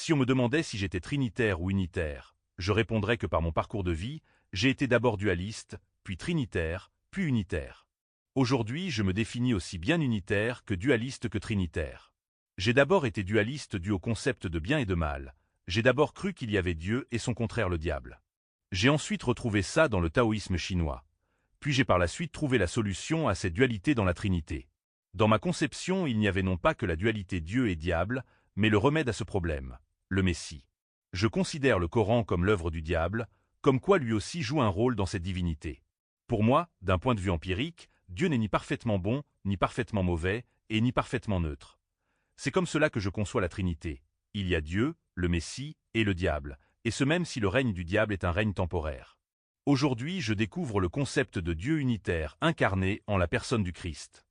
Si on me demandait si j'étais trinitaire ou unitaire, je répondrais que par mon parcours de vie, j'ai été d'abord dualiste, puis trinitaire, puis unitaire. Aujourd'hui, je me définis aussi bien unitaire que dualiste que trinitaire. J'ai d'abord été dualiste dû au concept de bien et de mal. J'ai d'abord cru qu'il y avait Dieu et son contraire le diable. J'ai ensuite retrouvé ça dans le taoïsme chinois. Puis j'ai par la suite trouvé la solution à cette dualité dans la Trinité. Dans ma conception, il n'y avait non pas que la dualité Dieu et diable, mais le remède à ce problème, le Messie. Je considère le Coran comme l'œuvre du diable, comme quoi lui aussi joue un rôle dans cette divinité. Pour moi, d'un point de vue empirique, Dieu n'est ni parfaitement bon, ni parfaitement mauvais, et ni parfaitement neutre. C'est comme cela que je conçois la Trinité. Il y a Dieu, le Messie et le diable, et ce même si le règne du diable est un règne temporaire. Aujourd'hui, je découvre le concept de Dieu unitaire incarné en la personne du Christ.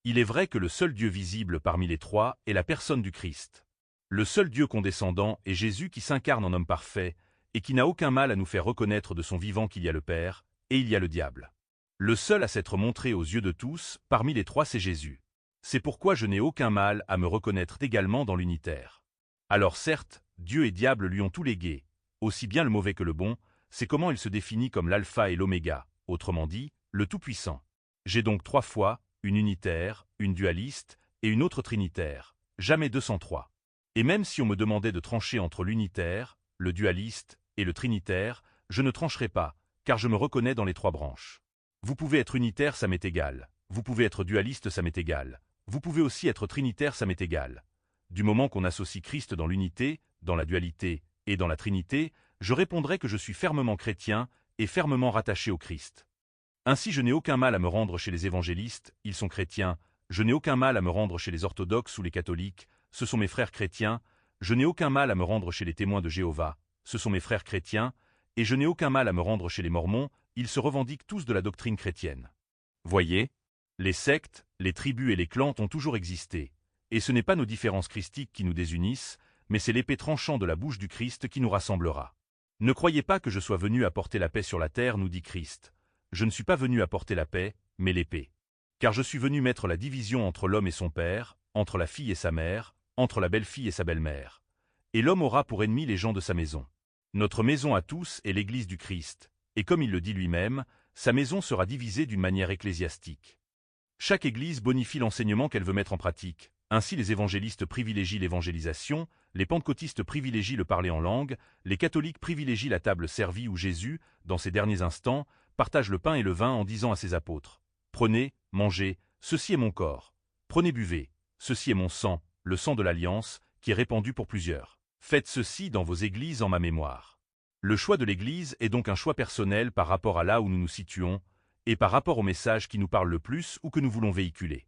Il est vrai que le seul Dieu visible parmi les trois est la personne du Christ. Le seul Dieu condescendant est Jésus qui s'incarne en homme parfait et qui n'a aucun mal à nous faire reconnaître de son vivant qu'il y a le Père et il y a le diable. Le seul à s'être montré aux yeux de tous parmi les trois, c'est Jésus. C'est pourquoi je n'ai aucun mal à me reconnaître également dans l'unitaire. Alors certes, Dieu et diable lui ont tout légué, aussi bien le mauvais que le bon, c'est comment il se définit comme l'alpha et l'oméga, autrement dit, le tout-puissant. J'ai donc trois fois, une unitaire, une dualiste et une autre trinitaire, jamais 203. Et même si on me demandait de trancher entre l'unitaire, le dualiste et le trinitaire, je ne trancherai pas, car je me reconnais dans les trois branches. Vous pouvez être unitaire, ça m'est égal. Vous pouvez être dualiste, ça m'est égal. Vous pouvez aussi être trinitaire, ça m'est égal. Du moment qu'on associe Christ dans l'unité, dans la dualité et dans la Trinité, je répondrai que je suis fermement chrétien et fermement rattaché au Christ. Ainsi je n'ai aucun mal à me rendre chez les évangélistes, ils sont chrétiens, je n'ai aucun mal à me rendre chez les orthodoxes ou les catholiques, ce sont mes frères chrétiens, je n'ai aucun mal à me rendre chez les témoins de Jéhovah, ce sont mes frères chrétiens, et je n'ai aucun mal à me rendre chez les mormons, ils se revendiquent tous de la doctrine chrétienne. Voyez, les sectes, les tribus et les clans ont toujours existé, et ce n'est pas nos différences christiques qui nous désunissent, mais c'est l'épée tranchant de la bouche du Christ qui nous rassemblera. Ne croyez pas que je sois venu apporter la paix sur la terre, nous dit Christ. Je ne suis pas venu apporter la paix, mais l'épée. Car je suis venu mettre la division entre l'homme et son père, entre la fille et sa mère, entre la belle-fille et sa belle-mère. Et l'homme aura pour ennemi les gens de sa maison. Notre maison à tous est l'Église du Christ, et comme il le dit lui-même, sa maison sera divisée d'une manière ecclésiastique. Chaque Église bonifie l'enseignement qu'elle veut mettre en pratique. Ainsi les évangélistes privilégient l'évangélisation, les pentecôtistes privilégient le parler en langue, les catholiques privilégient la table servie où Jésus, dans ses derniers instants, partage le pain et le vin en disant à ses apôtres « Prenez, mangez, ceci est mon corps. Prenez, buvez, ceci est mon sang, le sang de l'Alliance, qui est répandu pour plusieurs. Faites ceci dans vos églises en ma mémoire. » Le choix de l'Église est donc un choix personnel par rapport à là où nous nous situons, et par rapport au message qui nous parle le plus ou que nous voulons véhiculer.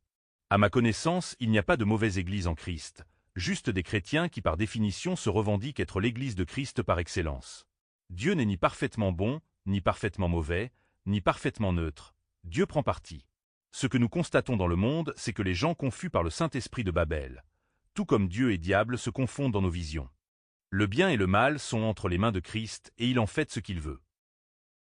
À ma connaissance, il n'y a pas de mauvaise Église en Christ, juste des chrétiens qui par définition se revendiquent être l'Église de Christ par excellence. Dieu n'est ni parfaitement bon, ni parfaitement mauvais, ni parfaitement neutre. Dieu prend parti. Ce que nous constatons dans le monde, c'est que les gens confus par le Saint-Esprit de Babel, tout comme Dieu et diable se confondent dans nos visions. Le bien et le mal sont entre les mains de Christ et il en fait ce qu'il veut.